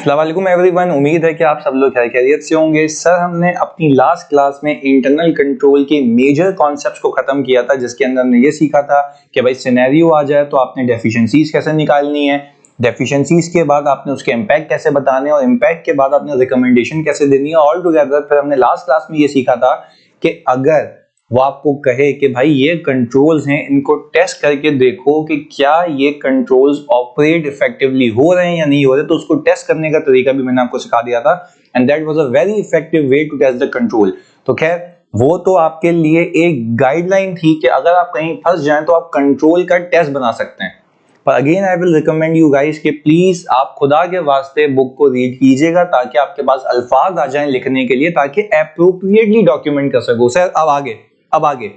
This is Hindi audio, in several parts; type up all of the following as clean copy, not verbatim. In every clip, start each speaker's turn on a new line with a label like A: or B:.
A: अस्सलाम वालेकुम एवरीवन। उम्मीद है कि आप सब लोग खैरियत से होंगे। सर हमने अपनी लास्ट क्लास में इंटरनल कंट्रोल के मेजर कॉन्सेप्ट्स को खत्म किया था, जिसके अंदर हमने ये सीखा था कि भाई सिनेरियो आ जाए तो आपने डेफिशिएंसीज कैसे निकालनी है, डेफिशिएंसीज के बाद आपने उसके इम्पैक्ट कैसे बताने और इम्पैक्ट के बाद आपने रिकमेंडेशन कैसे देनी है। ऑल टुगेदर फिर हमने लास्ट क्लास में ये सीखा था कि अगर वो आपको कहे कि भाई ये कंट्रोल्स हैं, इनको टेस्ट करके देखो कि क्या ये कंट्रोल्स ऑपरेट इफेक्टिवली हो रहे हैं या नहीं हो रहे, तो उसको टेस्ट करने का तरीका भी मैंने आपको सिखा दिया था and that was a very effective way to test the control. तो खैर वो तो आपके लिए एक गाइडलाइन थी कि अगर आप कहीं फंस जाएं तो आप कंट्रोल का टेस्ट बना सकते हैं। पर again I will recommend you guys कि प्लीज आप खुदा के वास्ते बुक को रीड कीजिएगा ताकि आपके पास अल्फाज आ जाएं लिखने के लिए, ताकि एप्रोप्रिएटली डॉक्यूमेंट कर सको। सर अब आगे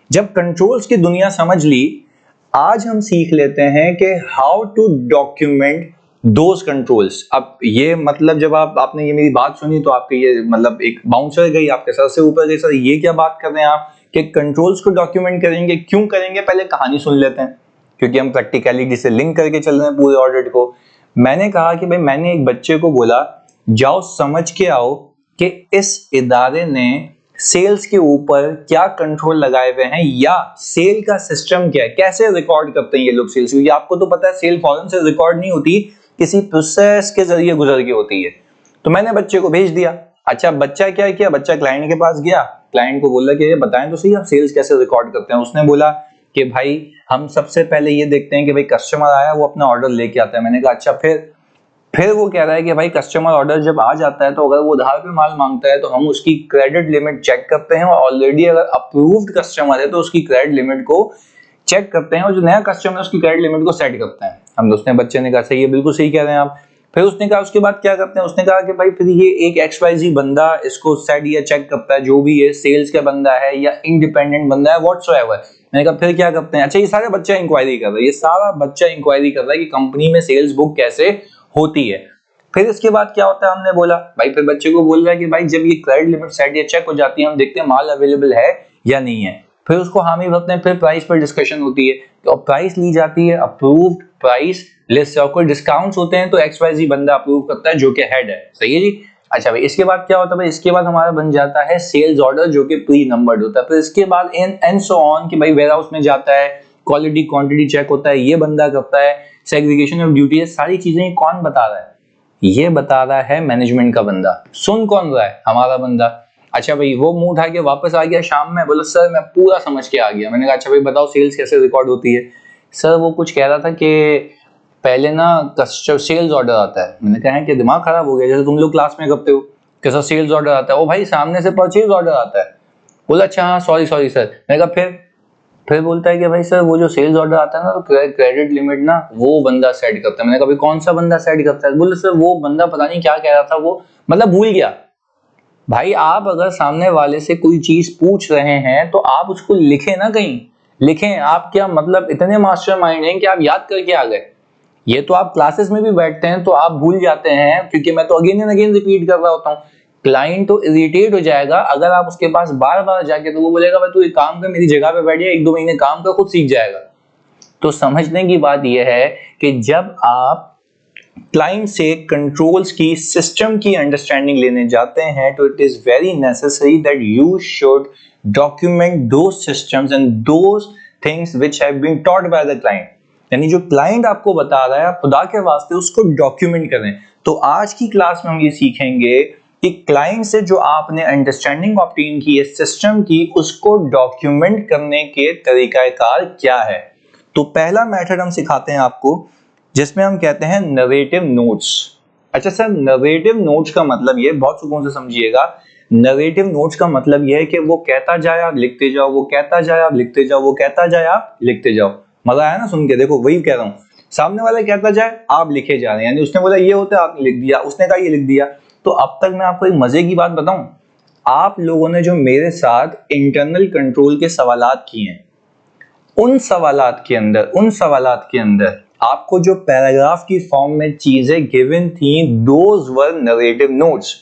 A: जब कंट्रोल्स की दुनिया समझ ली, आज हम सीख लेते हैं कि how to document those controls. अब ये मतलब जब आपने ये मेरी बात सुनी तो आपके ये मतलब एक बाउंसर गई आपके सर से ऊपर गई, सर ये क्या बात कर रहे हैं आप कि कंट्रोल्स को डॉक्यूमेंट करेंगे, क्यों करेंगे? पहले कहानी सुन लेते हैं क्योंकि हम प्रैक्टिकलिटी से लिंक करके चल रहे हैं पूरे ऑडिट को। मैंने कहा कि भाई मैंने एक बच्चे को बोला जाओ समझ के आओ कि इस इदारे ने सेल्स के ऊपर क्या कंट्रोल लगाए हुए हैं या सेल का सिस्टम क्या है, कैसे रिकॉर्ड करते हैं ये लोग सेल्स। क्योंकि आपको तो पता है सेल फौरन से रिकॉर्ड नहीं होती, किसी प्रोसेस के जरिए गुजर के होती है। तो मैंने बच्चे को भेज दिया। अच्छा बच्चा क्या किया, बच्चा क्लाइंट के पास गया, क्लाइंट को बोला कि ये बताएं तो सही आप सेल्स कैसे रिकॉर्ड करते हैं। उसने बोला कि भाई हम सबसे पहले ये देखते हैं कि भाई कस्टमर आया वो अपना ऑर्डर लेके आता है। मैंने कहा अच्छा फिर वो कह रहा है कि भाई कस्टमर ऑर्डर जब आ जाता है तो अगर वो उधार पे माल मांगता है तो हम उसकी क्रेडिट लिमिट चेक करते हैं और ऑलरेडी अगर अप्रूव्ड कस्टमर है तो उसकी क्रेडिट लिमिट को चेक करते हैं और जो नया कस्टमर है उसकी क्रेडिट लिमिट को सेट करते हैं हम। दोस्तों बच्चे ने कहा सही है, बिल्कुल सही कह रहे हैं आप। फिर उसने कहा उसके बाद क्या करते हैं, उसने कहा कि भाई फिर ये एक XYZ बंदा इसको सेट या चेक करता है, जो भी है सेल्स का बंदा है या इंडिपेंडेंट बंदा है व्हाटसोएवर। मैंने कहा फिर क्या करते हैं? अच्छा ये सारे बच्चा इंक्वायरी कर रहा है, ये सारा बच्चा इंक्वायरी कर रहा है कि कंपनी में सेल्स बुक कैसे होती है। फिर इसके बाद क्या होता है, हमने बोला भाई फिर बच्चे को बोल रहा है कि भाई जब ये क्रेडिट लिमिट सेट या चेक हो जाती है हम देखते हैं माल अवेलेबल है या नहीं है। फिर उसको हामी भरते हैं, फिर प्राइस पर डिस्कशन होती है तो प्राइस ली जाती है, अप्रूव्ड प्राइस लिस्ट से कोई डिस्काउंट्स होते हैं तो XYZ बंदा अप्रूव करता है जो कि हेड है। सही है जी। अच्छा भाई इसके बाद क्या होता है, भाई इसके बाद हमारा बन जाता है सेल्स ऑर्डर जो कि प्री नंबर्ड होता है। फिर इसके बाद एंड सो ऑन कि भाई वेयर हाउस में जाता है, क्वालिटी क्वांटिटी चेक होता है, ये बंदा करता है, सेग्रीगेशन ऑफ ड्यूटी, सारी चीजें कौन बता रहा है? ये बता रहा है मैनेजमेंट का बंदा। सुन कौन रहा है? हमारा बंदा। अच्छा भाई वो मुंह उठा के वापस आ गया शाम में, बोला सर मैं पूरा समझ के आ गया। मैंने कहा अच्छा भाई बताओ सेल्स कैसे रिकॉर्ड होती है। सर वो कुछ कह रहा था कि पहले ना कस्टमर सेल्स ऑर्डर आता है। मैंने कहा कि दिमाग खराब हो गया, जैसे तुम लोग क्लास में करते हो कि सर सेल्स ऑर्डर आता है, ओ भाई सामने से परचेज ऑर्डर आता है। बोला अच्छा हाँ सॉरी सर। मैंने कहा फिर बोलता है कि भाई सर वो जो सेल्स ऑर्डर आता है ना तो क्रेडिट लिमिट ना वो बंदा सेट करता है। मैंने कहा भाई कौन सा बंदा सेट करता है? बोले सर वो बंदा पता नहीं क्या कह रहा था, वो मतलब भूल गया। भाई आप अगर सामने वाले से कोई चीज पूछ रहे हैं तो आप उसको लिखें ना, कहीं लिखें। आप क्या मतलब इतने मास्टरमाइंड हैं कि आप याद करके आ गए? ये तो आप क्लासेस में भी बैठते हैं तो आप भूल जाते हैं, क्योंकि मैं तो अगेन एंड अगेन रिपीट कर रहा होता हूँ। क्लाइंट तो इरिटेट हो जाएगा अगर आप उसके पास बार बार जाके, तो वो बोलेगा भाई तू एक काम कर मेरी जगह पे बैठ जा, 1-2 महीने काम कर, खुद सीख जाएगा। तो समझने की बात यह है कि जब आप क्लाइंट से कंट्रोल्स की सिस्टम की अंडरस्टैंडिंग लेने जाते हैं तो it is very necessary that you should document those systems and those things which have been taught by the client. यानी जो क्लाइंट आपको बता रहा है आप खुदा के वास्ते उसको डॉक्यूमेंट करें। तो आज की क्लास में हम ये सीखेंगे कि क्लाइंट से जो आपने अंडरस्टैंडिंग ऑब्टेन की है सिस्टम की, उसको डॉक्यूमेंट करने के तरीकाकार क्या है। तो पहला मेथड हम सिखाते हैं आपको जिसमें हम कहते हैं नरेटिव नोट्स। अच्छा सर नरेटिव नोट्स का मतलब ये बहुत सुकून से समझिएगा। नरेटिव नोट्स का मतलब ये है कि वो कहता जाए आप लिखते जाओ, वो कहता जाए आप लिखते जाओ, वो कहता जाए आप लिखते जाओ। मजा आया ना सुन के? देखो वही कह रहा हूँ, सामने वाला कहता जाए आप लिखे जा रहे हैं, यानी उसने बोला ये होता है आपने लिख दिया, उसने कहा ये लिख दिया। तो अब तक मैं आपको एक मजे की बात बताऊं, आप लोगों ने जो मेरे साथ इंटरनल कंट्रोल के सवालात किए हैं उन सवालात के अंदर आपको जो पैराग्राफ की फॉर्म में चीजें गिवन थी दोज वर नरेटिव नोट्स।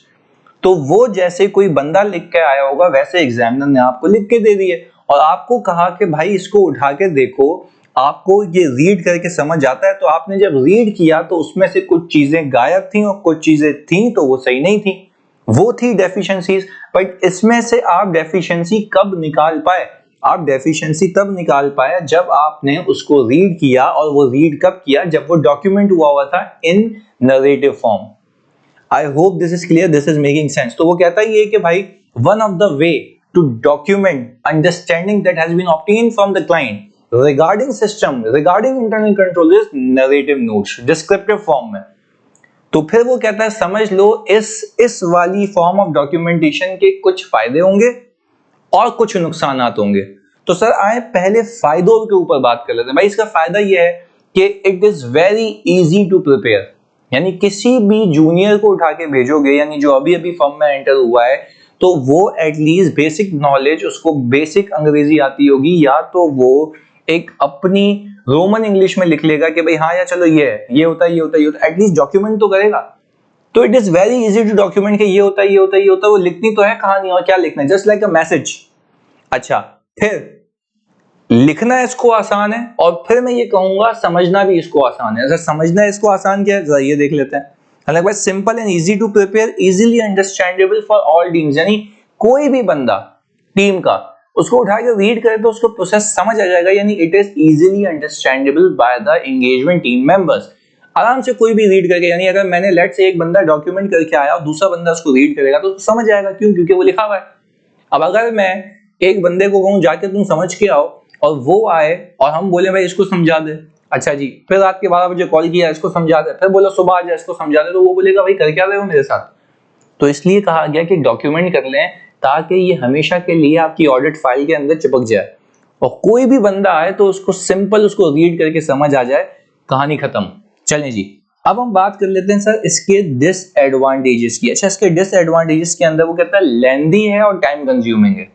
A: तो वो जैसे कोई बंदा लिख के आया होगा वैसे एग्जामिनर ने आपको लिख के दे दिए और आपको कहा कि भाई इसको उठा के देखो आपको ये रीड करके समझ आता है, तो आपने जब रीड किया तो उसमें से कुछ चीजें गायब थी और कुछ चीजें थी तो वो सही नहीं थी, वो थी डेफिशिएंसीज। बट इसमें से आप डेफिशिएंसी कब निकाल पाए? आप डेफिशिएंसी तब निकाल पाए जब आपने उसको रीड किया, और वो रीड कब किया? जब वो डॉक्यूमेंट हुआ था in narrative form. I hope this is clear, this is making sense. तो वो कहता ही है कि भाई one of the way to document understanding that has been obtained from the client regarding system, regarding internal control is narrative notes, descriptive form में। तो फिर वो कहता है समझ लो इस वाली फॉर्म ऑफ डॉक्यूमेंटेशन के कुछ फायदे होंगे और कुछ नुकसान होंगे। तो सर आए पहले फायदों के ऊपर बात कर लेते हैं। भाई इसका फायदा ये है कि it is very easy to prepare, यानी किसी भी जूनियर को उठा के भेजोगे, यानी जो अभी अभी फॉर्म में एंटर हुआ है, तो वो एटलीस्ट बेसिक नॉलेज, उसको बेसिक अंग्रेजी आती होगी, या तो वो एक अपनी रोमन इंग्लिश में लिख लेगा कि भाई हाँ यार चलो ये होता है, ये होता है, ये होता है, एटलीस्ट डॉक्यूमेंट तो करेगा। तो it is very easy to document कि ये होता है, ये होता है, ये होता है। वो लिखनी तो है कहानी, और क्या लिखना है, जस्ट लाइक अ मैसेज। अच्छा, फिर लिखना इसको आसान है, और फिर मैं ये कहूंगा समझना भी इसको आसान है। अगर समझना इसको आसान क्या है, जरा ये देख लेते हैं। अलग बात, simple and easy to prepare, easily understandable for all teams, यानी कोई भी बंदा टीम का उसको उठा के रीड करे तो उसको प्रोसेस समझ आ जाएगा, यानी it is easily understandable by the engagement team members. आराम से कोई भी रीड करके, यानी अगर मैंने लेट से एक बंदा डॉक्यूमेंट करके आया और दूसरा बंदा उसको रीड करेगा तो उसको समझ आएगा, क्यों? क्योंकि वो लिखा हुआ है। अब अगर मैं एक बंदे को कहूं जाके तुम समझ के आओ, और वो आए और हम बोले भाई इसको समझा दे, अच्छा जी, फिर रात के 12 बजे कॉल किया इसको समझा दे, फिर बोला सुबह आ जाए इसको समझा दे, तो वो बोलेगा भाई कर क्या रहे हो मेरे साथ? तो इसलिए कहा गया कि डॉक्यूमेंट कर लें ताकि ये हमेशा के लिए आपकी ऑडिट फाइल के अंदर चिपक जाए, और कोई भी बंदा आए तो उसको सिंपल उसको रीड करके समझ आ जाए, कहानी खत्म। चलें जी, अब हम बात कर लेते हैं सर इसके डिसएडवांटेजेस की। अच्छा, इसके डिसएडवांटेजेस के अंदर वो कहता है लेंदी है और टाइम कंज्यूमिंग है।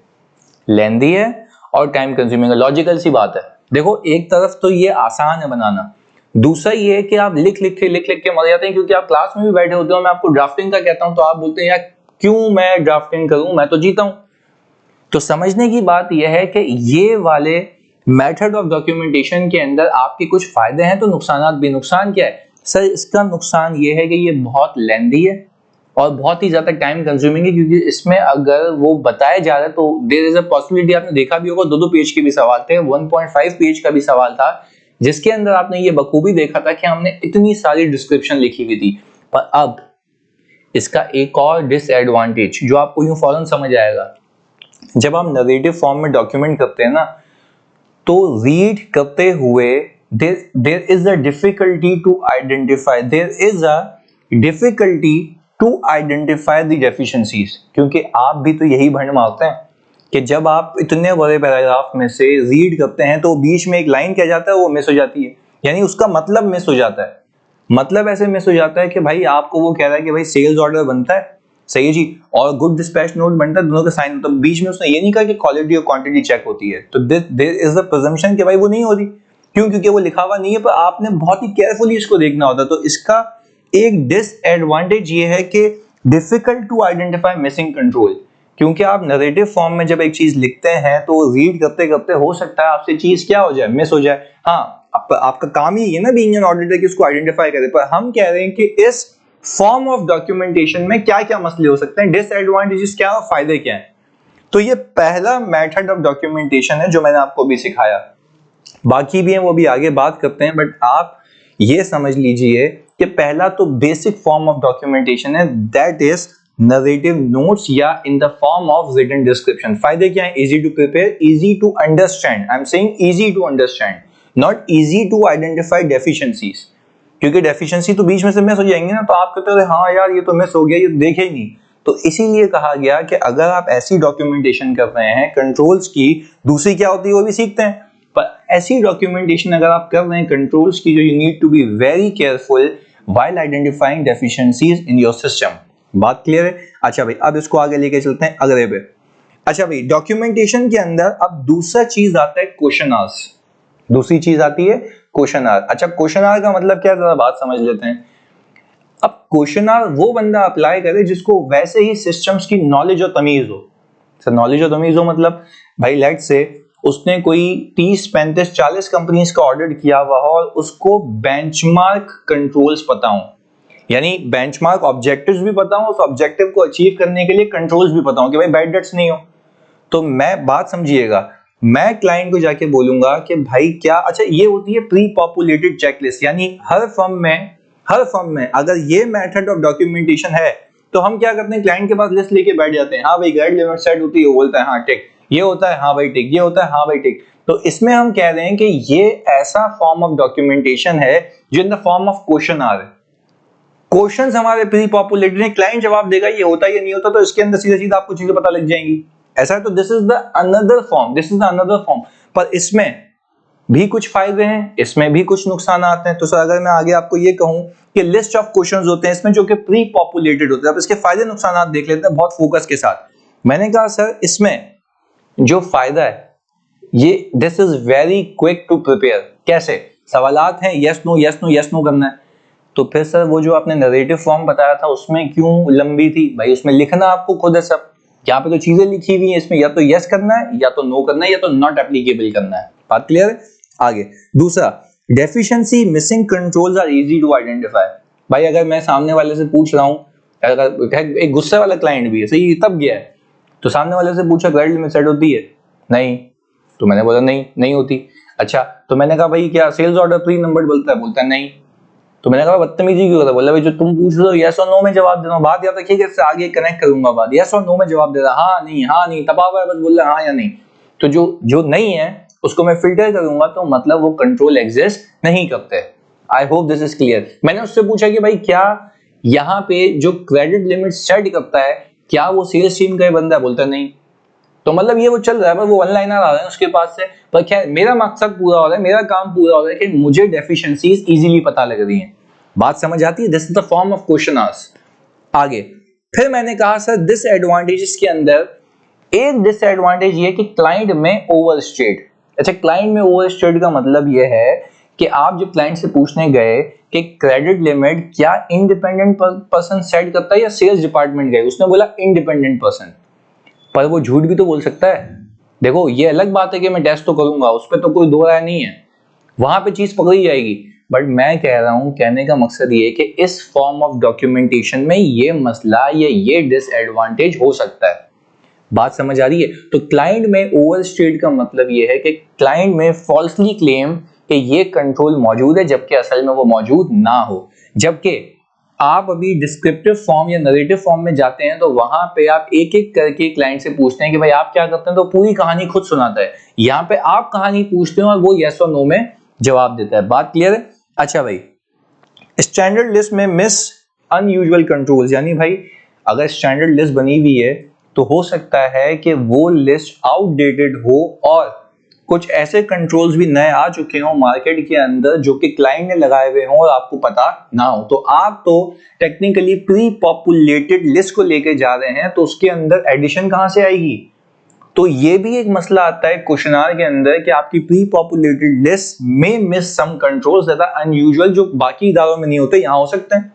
A: लेंदी है और टाइम कंज्यूमिंग है, लॉजिकल सी बात है। देखो, एक तरफ तो ये आसान है बनाना, दूसरा ये है कि आप लिख लिख के मर जाते हैं, क्योंकि आप क्लास में भी बैठे होते हो, मैं आपको ड्राफ्टिंग का कहता हूं तो आप बोलते हैं यार क्यों मैं ड्राफ्टिंग करूं, मैं तो जीता हूं। तो समझने की बात यह है कि ये वाले मेथड ऑफ डॉक्यूमेंटेशन के अंदर आपके कुछ फायदे हैं तो नुकसान भी। नुकसान क्या है सर? इसका नुकसान ये है कि ये बहुत लेंदी है और बहुत ही ज्यादा टाइम कंज्यूमिंग है, क्योंकि इसमें अगर वो बताया जा रहा है तो देयर इज अ पॉसिबिलिटी, आपने देखा भी होगा 2-2 पेज के भी सवाल थे, 1.5 पेज का भी सवाल था, जिसके अंदर आपने ये बखूबी देखा था कि हमने इतनी सारी डिस्क्रिप्शन लिखी हुई थी। पर अब इसका एक और डिसएडवांटेज जो आपको यूं फौरन समझ आएगा, जब आप नरेटिव फॉर्म में डॉक्यूमेंट करते हैं ना, तो रीड करते हुए there is a difficulty to identify the deficiencies, क्योंकि आप भी तो यही भंड मारते हैं कि जब आप इतने बड़े पैराग्राफ में से रीड करते हैं तो बीच में एक लाइन कह जाता है, वो मिस हो जाती है, यानी उसका मतलब मिस हो जाता है। मतलब ऐसे मिस हो जाता है कि भाई आपको वो कह रहा है कि भाई सेल्स ऑर्डर बनता है, सही है जी, और गुड डिस्पैच नोट बनता है, दोनों का साइन होता है, बीच में उसने ये नहीं कहा कि क्वालिटी और क्वांटिटी चेक होती है, तो देयर इज अ प्रिजम्पशन कि भाई वो नहीं हो रही। क्यों? क्योंकि वो लिखा हुआ नहीं है, पर आपने बहुत ही केयरफुली इसको देखना होता है। तो इसका एक डिसएडवांटेज ये है कि difficult to identify missing control, क्योंकि आप नरेटिव फॉर्म में जब एक चीज लिखते हैं तो रीड करते करते हो सकता है आपसे चीज क्या हो जाए, मिस हो जाए। हाँ, आपका काम ही है ना बीइंग एन ऑडिटर कि उसको आइडेंटिफाई करे, पर हम कह रहे हैं कि इस फॉर्म ऑफ डॉक्यूमेंटेशन में क्या क्या मसले हो सकते हैं, डिसएडवांटेजेस क्या और फायदे क्या हैं। तो ये पहला मेथड ऑफ डॉक्यूमेंटेशन है जो मैंने आपको भी सिखाया, बाकी भी हैं वो भी आगे बात करते हैं, बट आप ये समझ लीजिए कि पहला तो बेसिक फॉर्म ऑफ डॉक्यूमेंटेशन है, दैट इज नरेटिव नोट्स या in the form of written description. फायदे क्या है? Easy to prepare, easy to understand, I am saying easy to understand, not easy to identify deficiencies, क्योंकि डेफिशिएंसी तो बीच में से मिस हो जाएंगे ना, तो आप कहते हैं हाँ यार ये तो मिस हो गया, ये देखे ही नहीं। तो इसीलिए कहा गया कि अगर आप ऐसी डॉक्यूमेंटेशन कर रहे हैं कंट्रोल्स की, दूसरी क्या होती है वो भी सीखते हैं, पर ऐसी डॉक्यूमेंटेशन अगर आप कर रहे हैं कंट्रोल्स की, जो you need to be very careful while identifying deficiencies in your system. बात क्लियर है? अच्छा भाई, अब इसको आगे लेके चलते हैं अगले पे। अच्छा भाई, डॉक्यूमेंटेशन के अंदर अब दूसरा चीज आता है क्वेश्चन आवर्स, दूसरी चीज आती है क्वेश्चन आवर। अच्छा, क्वेश्चन आवर का मतलब क्या है, जरा बात समझ लेते हैं। अब क्वेश्चन आवर वो बंदा अप्लाई करे जिसको वैसे ही सिस्टम्स की नॉलेज और तमीज हो। सर नॉलेज और तमीज हो मतलब भाई लेट्स से उसने कोई 30, 35, 40 कंपनीज का ऑडिट किया हुआ हो और उसको बेंचमार्क कंट्रोल्स पता हो, यानी बेंचमार्क ऑब्जेक्टिव्स भी पता हो, उस ऑब्जेक्टिव को अचीव करने के लिए कंट्रोल्स भी पता हो कि भाई बैड डेट्स नहीं हो, तो मैं बात समझिएगा, मैं क्लाइंट को जाके बोलूंगा कि भाई क्या, अच्छा ये होती है प्री पॉपुलेटेड चेकलिस्ट, यानी हर फर्म में अगर ये मेथड ऑफ डॉक्यूमेंटेशन है तो हम क्या करते हैं, क्लाइंट के पास लिस्ट लेके बैठ जाते हैं, हाँ भाई क्रेडिट लिमिट सेट होती है, वो बोलता है हाँ टिक, ये होता है हाँ भाई टिक, ये होता है हाँ भाई टिक। तो इसमें हम कह रहे हैं कि ये ऐसा फॉर्म ऑफ डॉक्यूमेंटेशन है जो in the form of question आ रहे हैं, क्वेश्चंस हमारे प्री पॉपुलेटेड हैं, क्लाइंट जवाब देगा ये होता है ये नहीं होता, तो इसके अंदर सीधा सीधा आपको चीजें पता लग जाएंगी, ऐसा है। तो this is the another form, पर इसमें भी कुछ फायदे हैं, इसमें भी कुछ नुकसान आते हैं। तो सर अगर मैं आगे आपको ये कहूं कि लिस्ट ऑफ क्वेश्चंस होते हैं इसमें जो कि प्री पॉपुलेटेड होते हैं, अब इसके फायदे नुकसान देख लेते हैं बहुत फोकस के साथ। मैंने कहा सर इसमें जो फायदा है ये this is very quick to prepare, कैसे, सवालात हैं यस नो करना है, तो फिर सर वो जो आपने नरेटिव फॉर्म बताया था उसमें क्यों लंबी थी, भाई उसमें लिखना आपको खुद है सब, यहाँ पे तो चीजें लिखी हुई है, इसमें या तो यस करना है या तो नो करना है या तो नॉट एप्लीकेबल करना है, बात क्लियर है। आगे दूसरा, deficiency missing controls are easy to identify, भाई अगर मैं सामने वाले से पूछ रहा हूँ, अगर एक गुस्से वाला क्लाइंट भी है, सही तब गया है, तो सामने वाले से पूछा क्रेडिट लिमिट सेट होती है, नहीं, तो मैंने बोला नहीं होती, अच्छा तो मैंने कहा भाई क्या सेल्स ऑर्डर प्री नंबर्ड बोलता है नहीं, तो मैंने कहा बदतमीजी क्यों करता, बोला भाई जो तुम पूछ रहे हो यस और नो में जवाब देना, बात याद रखिए इससे आगे कनेक्ट करूंगा बात, यस और नो में जवाब दे रहा, हाँ नहीं तपा हुआ है बस बोल रहा हाँ या नहीं, तो जो नहीं है उसको मैं फिल्टर करूंगा, तो मतलब वो कंट्रोल एग्जिस्ट नहीं करते। आई होप दिस इज क्लियर। मैंने उससे पूछा कि भाई क्या यहाँ पे जो क्रेडिट लिमिट सेट करता है क्या वो सेल्स टीम का ही बंदा है, बोलता नहीं, तो मतलब ये वो चल रहा है, पर वो ऑनलाइन आ रहे हैं उसके पास से, पर खैर मेरा मकसद पूरा हो रहा है, मेरा काम पूरा हो रहा है कि मुझे डेफिशिएंसीज इजीली पता लग रही हैं, बात समझ आती है। This is the form of question ask. आगे फिर मैंने कहा सर डिसएडवांटेजेस के अंदर एक डिसएडवांटेज ये कि क्लाइंट में ओवरस्टेट, अच्छा क्लाइंट में ओवरस्टेट का मतलब ये है कि आप जब क्लाइंट से पूछने गए कि क्रेडिट लिमिट क्या इंडिपेंडेंट पर्सन सेट करता है या सेल्स डिपार्टमेंट गए, उसने बोला इंडिपेंडेंट पर्सन, पर वो झूठ भी तो बोल सकता है, देखो ये अलग बात है कि मैं टेस्ट तो करूंगा, उस पर तो कोई दो राय नहीं है, वहां पे चीज पकड़ी जाएगी, बट मैं कह रहा हूं कहने का मकसद ये कि इस फॉर्म ऑफ डॉक्यूमेंटेशन में ये मसला या ये डिसएडवांटेज हो सकता है, बात समझ आ रही है। तो क्लाइंट में ओवरस्टेट का मतलब ये है कि क्लाइंट में फॉल्सली क्लेम कि ये कंट्रोल मौजूद है जबकि असल में वो मौजूद ना हो, जबकि आप अभी डिस्क्रिप्टिव फॉर्म या नरेटिव फॉर्म में जाते हैं तो वहां पे आप एक एक करके क्लाइंट से पूछते हैं कि भाई आप क्या करते हैं, तो पूरी कहानी खुद सुनाता है, यहाँ पे आप कहानी पूछते हैं और वो यस और नो में जवाब देता है, बात क्लियर है। अच्छा भाई स्टैंडर्ड लिस्ट में मिस अनयूजुअल कंट्रोल्स, यानी भाई अगर स्टैंडर्ड लिस्ट बनी हुई है तो हो सकता है कि वो लिस्ट आउटडेटेड हो और कुछ ऐसे कंट्रोल्स भी नए आ चुके हों मार्केट के अंदर जो कि क्लाइंट ने लगाए हुए हों और आपको पता ना हो, तो आप तो टेक्निकली प्री पॉपुलेटेड लिस्ट को लेके जा रहे हैं, तो उसके अंदर एडिशन कहां से आएगी, तो ये भी एक मसला आता है क्वेश्चनर के अंदर कि आपकी प्री पॉपुलेटेड लिस्ट में miss some controls that are unusual जो बाकी इदारों में नहीं होते, यहां हो सकते हैं।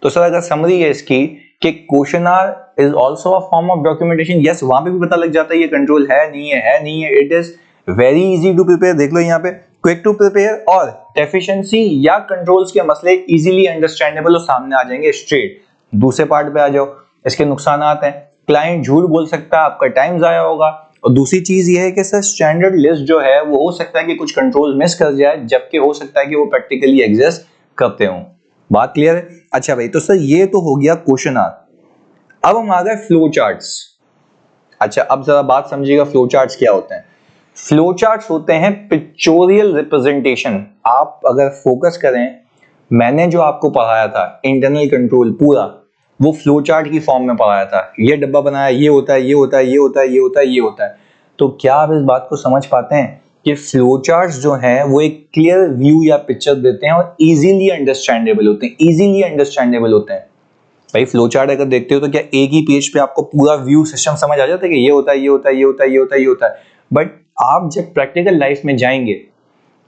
A: तो सर अगर समरी है इसकी कि questionnaire is also a form of documentation, yes वहां पे भी पता लग जाता है ये कंट्रोल है नहीं है, it is very easy to prepare, देख लो यहाँ पे क्विक टू प्रिपेयर, और डेफिशिएंसी या कंट्रोल्स के मसले इजीली अंडरस्टैंडेबल और सामने आ जाएंगे स्ट्रेट। दूसरे पार्ट पे आ जाओ, इसके नुकसान हैं, क्लाइंट झूठ बोल सकता है, आपका टाइम जाया होगा, और दूसरी चीज ये है कि सर स्टैंडर्ड लिस्ट जो है वो हो सकता है कि कुछ कंट्रोल मिस कर जाए जबकि हो सकता है कि वो प्रैक्टिकली एग्जिस्ट करते हों, बात क्लियर है। अच्छा भाई तो सर ये तो हो गया क्वेश्चन आंसर, अब हम आ गए फ्लो चार्ट्स। अच्छा अब जरा बात समझिएगा फ्लो चार्ट्स क्या होते हैं। फ्लो चार्ट्स होते हैं पिक्चोरियल रिप्रेजेंटेशन, आप अगर फोकस करें मैंने जो आपको पढ़ाया था इंटरनल कंट्रोल पूरा वो फ्लो चार्ट की फॉर्म में पढ़ाया था, ये डब्बा बनाया, ये होता है, ये होता है, ये होता है, ये होता है, ये होता है, तो क्या आप इस बात को समझ पाते हैं कि फ्लो चार्ट्स जो हैं वो एक क्लियर व्यू या पिक्चर देते हैं और इजीली अंडरस्टैंडेबल होते हैं, इजीली अंडरस्टैंडेबल होते हैं। भाई फ्लो चार्ट अगर देखते हो तो क्या एक ही पेज पे आपको पूरा व्यू सिस्टम समझ आ जाता है कि ये होता है, ये होता है, ये होता है, ये होता है, ये होता है, बट आप जब प्रैक्टिकल लाइफ में जाएंगे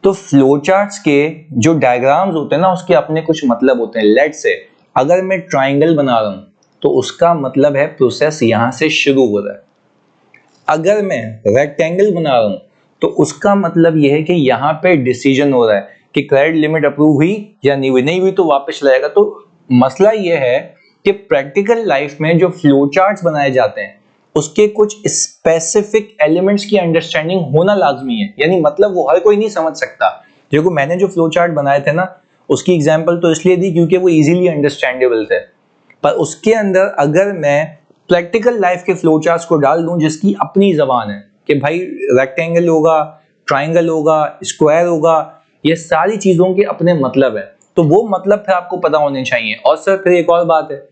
A: तो फ्लो चार्ट्स के जो डायग्राम्स होते हैं ना उसके अपने कुछ मतलब होते हैं। लेट्स से अगर मैं ट्राइंगल बना रहा हूं तो उसका मतलब है प्रोसेस यहां से शुरू हो रहा है, अगर मैं रेक्टेंगल बना रहा हूं तो उसका मतलब यह है कि यहाँ पे डिसीजन हो रहा है कि क्रेडिट लिमिट अप्रूव हुई या नहीं हुई, नहीं हुई तो वापस लाएगा। तो मसला यह है कि प्रैक्टिकल लाइफ में जो फ्लो चार्ट्स बनाए जाते हैं उसके कुछ स्पेसिफिक एलिमेंट्स की अंडरस्टैंडिंग होना लाजमी है, यानी मतलब वो हर कोई नहीं समझ सकता। देखो मैंने जो फ्लो चार्ट बनाए थे ना, उसकी एग्जांपल तो इसलिए दी क्योंकि वो इजीली अंडरस्टैंडेबल थे, पर उसके अंदर अगर मैं प्रैक्टिकल लाइफ के फ्लो चार्ट्स को डाल दूं जिसकी अपनी जबान है कि भाई रेक्टेंगल होगा, ट्राइंगल होगा, स्क्वायर होगा, ये सारी चीजों के अपने मतलब है, तो वो मतलब फिर आपको पता होने चाहिए। और सर फिर एक और बात है,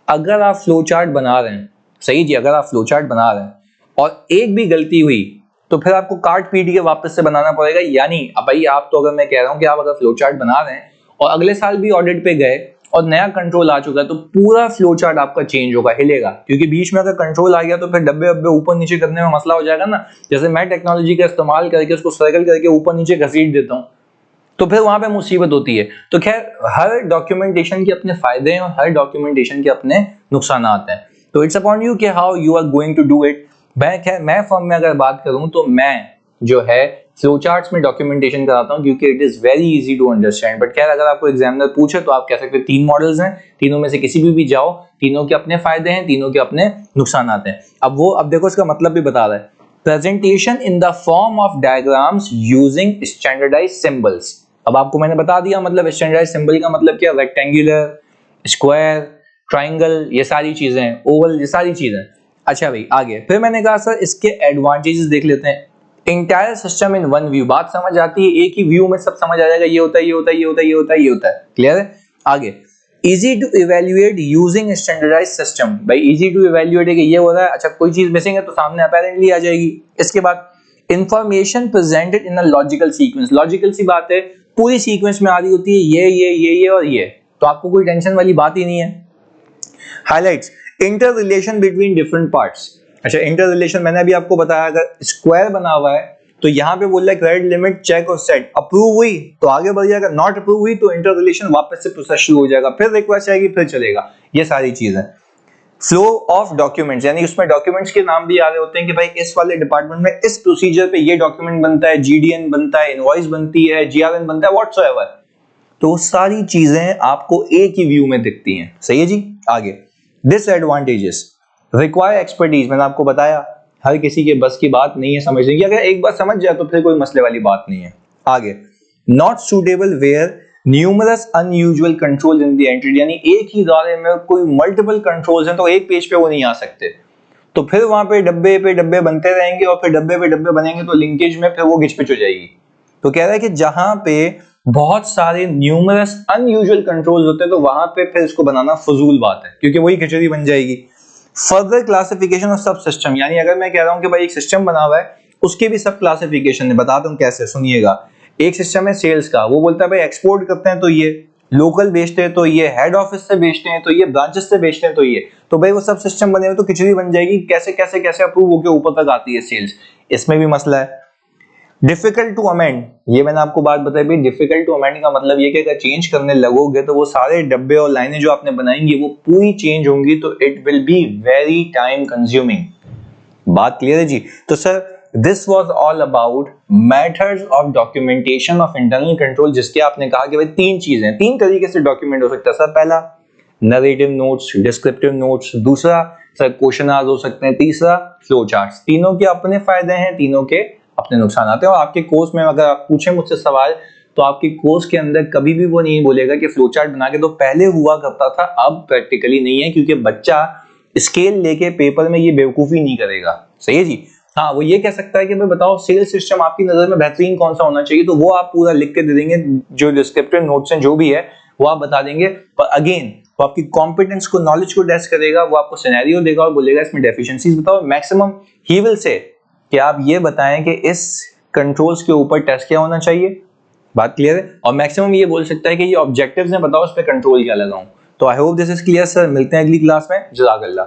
A: अगर आप फ्लो चार्ट बना रहे हैं, सही जी, अगर आप फ्लो चार्ट बना रहे हैं और एक भी गलती हुई तो फिर आपको काट पीट के वापस से बनाना पड़ेगा। यानी अब भाई आप तो, अगर मैं कह रहा हूं कि आप अगर फ्लो चार्ट बना रहे हैं और अगले साल भी ऑडिट पे गए और नया कंट्रोल आ चुका है तो पूरा फ्लो चार्ट आपका चेंज होगा, हिलेगा, क्योंकि बीच में अगर कंट्रोल आ गया तो फिर डब्बे डब्बे ऊपर नीचे करने में मसला हो जाएगा ना। जैसे मैं टेक्नोलॉजी का इस्तेमाल करके उसको सर्कल करके ऊपर नीचे घसीट देता हूं तो फिर वहां पे मुसीबत होती है। तो खैर हर डॉक्यूमेंटेशन के अपने फायदे हैं और हर डॉक्यूमेंटेशन के अपने नुकसान हैं। तो इट्स अपॉन यू कि how you are going to do it. मैं फर्म में अगर बात करूं तो मैं जो है फ्लो चार्ट्स में डॉक्यूमेंटेशन कराता हूं क्योंकि it is very easy to understand. But खैर अगर आपको एग्जामिनर पूछे तो आप कह सकते हैं 3 मॉडल्स हैं, तीनों में से किसी भी जाओ, तीनों के अपने फायदे हैं, तीनों के अपने नुकसान हैं। अब देखो इसका मतलब भी बता रहा है, presentation in the form of diagrams using standardised symbols. अब आपको मैंने बता दिया मतलब स्टैंडर्डाइज्ड सिंबल का मतलब क्या, रेक्टेंगुलर, स्क्वायर, ट्राइंगल, ये सारी चीजें, ओवल, ये सारी चीजें। अच्छा भाई आगे फिर मैंने कहा सर इसके एडवांटेजेस देख लेते हैं। Entire system in one view, बात समझ आती है, एक ही व्यू में सब समझ आ जाएगा, ये होता है, ये होता है, ये होता है, ये होता है, ये होता है, क्लियर है। आगे easy to evaluate using standardised system, भाई इजी टू इवेल्युएट है कि ये हो रहा है, अच्छा कोई चीज मिसिंग है तो सामने अपैरेंटली आ जाएगी। इसके बाद information presented in a logical sequence, logical सी बात है, पूरी सीक्वेंस में आ रही होती है, ये और ये, तो आपको कोई टेंशन वाली बात ही नहीं है। Highlights inter relation between different parts, अच्छा इंटर रिलेशन मैंने अभी आपको बताया, अगर स्क्वायर बना हुआ है तो यहाँ पे बोल रहा है क्रेडिट लिमिट चेक और सेट, अप्रूव हुई तो आगे बढ़ जाएगा, नॉट अप्रूव हुई तो इंटर रिलेशन वापस से प्रोसेस शुरू हो जाएगा, फिर रिक्वेस्ट आएगी, फिर चलेगा, ये सारी चीजें। फ्लो ऑफ डॉक्यूमेंट्स, यानी उसमें डॉक्यूमेंट्स के नाम भी आ रहे होते हैं कि भाई इस वाले डिपार्टमेंट में इस प्रोसीजर पे ये डॉक्यूमेंट बनता है, जीडीएन बनता है, इनवॉइस बनती है, जीआरएन बनता है, व्हाटसोएवर, तो सारी चीजें आपको एक ही व्यू में दिखती हैं, सही है जी। आगे डिसएडवांटेजेस, रिक्वायर एक्सपर्टीज, मैंने आपको बताया हर किसी के बस की बात नहीं है समझने की, अगर एक बार समझ जाए तो फिर कोई मसले वाली बात नहीं है। आगे not suitable where numerous unusual control in the entity, यानी एक ही इदारे में कोई मल्टीपल कंट्रोल्स हैं तो एक पेज पे वो नहीं आ सकते, तो फिर वहां पे डब्बे बनते रहेंगे और फिर डब्बे पे डब्बे बनेंगे तो लिंकेज में फिर वो घिचपिच हो जाएगी। तो कह रहा है कि जहां पे बहुत सारे न्यूमरस अनयूजुअल कंट्रोल्स होते हैं तो वहां पे फिर इसको बनाना फजूल बात है क्योंकि वही खिचड़ी बन जाएगी। फर्दर क्लासिफिकेशन ऑफ सब सिस्टम, यानी अगर मैं कह रहा हूं कि भाई एक सिस्टम बना हुआ है उसके भी सब क्लासिफिकेशन है, बताता हूं कैसे, सुनिएगा। एक सिस्टम है सेल्स का, वो बोलता है भाई एक्सपोर्ट करते हैं तो ये, लोकल बेचते हैं तो ये, हेड ऑफिस से बेचते हैं तो ये, ब्रांचेस से बेचते हैं तो ये, तो भाई वो सब सिस्टम बने हुए तो खिचड़ी बन जाएगी, कैसे कैसे कैसे अप्रूव होकर ऊपर तक आती है सेल्स, इसमें भी मसला है। डिफिकल्ट टू अमेंड, ये मैंने आपको बात बताई भाई, डिफिकल्ट टू अमेंड का मतलब ये कि अगर चेंज करने लगोगे तो वो सारे डब्बे और लाइनें जो आपने बनाएंगी वो पूरी चेंज होंगी, तो it will be very time consuming. बात क्लियर है जी। तो sir this was all about methods of documentation of internal control, जिसके आपने कहा कि भाई 3 चीजें, 3 तरीके से डॉक्यूमेंट हो सकता है सर। पहला नरेटिव नोट्स, डिस्क्रिप्टिव नोट्स, दूसरा सर क्वेश्चनर्स हो सकते हैं, तीसरा फ्लो चार्ट्स। तीनों के अपने फायदे हैं, तीनों के अपने नुकसान आते हैं। और आपके कोर्स में अगर आप पूछें मुझसे सवाल तो आपके कोर्स के अंदर कभी भी वो नहीं बोलेगा कि फ्लो चार्ट बना के तो पहले हुआ करता था, अब प्रैक्टिकली नहीं है, क्योंकि बच्चा स्केल लेके पेपर में ये बेवकूफी नहीं करेगा, सही है जी। हाँ वो ये कह सकता है कि भाई बताओ सेल्स सिस्टम आपकी नजर में बेहतरीन कौन सा होना चाहिए, तो वो आप पूरा लिख के दे देंगे, जो डिस्क्रिप्टिव नोट्स हैं जो भी है वो आप बता देंगे। पर अगेन वो आपकी कॉम्पिटेंस को, नॉलेज को टेस्ट करेगा, वो आपको सिनेरियो देगा और बोलेगा इसमें डेफिशिएंसीज बताओ। मैक्सिमम ही विल से कि आप ये बताएं कि इस कंट्रोल्स के ऊपर टेस्ट क्या होना चाहिए, बात क्लियर है। और मैक्सिमम ये बोल सकता है कि ये ऑब्जेक्टिव्स हैं, बताओ इस पे कंट्रोल क्या लगाऊं। तो आई hope this is clear sir, मिलते हैं अगली क्लास में, जज़ाकल्लाह।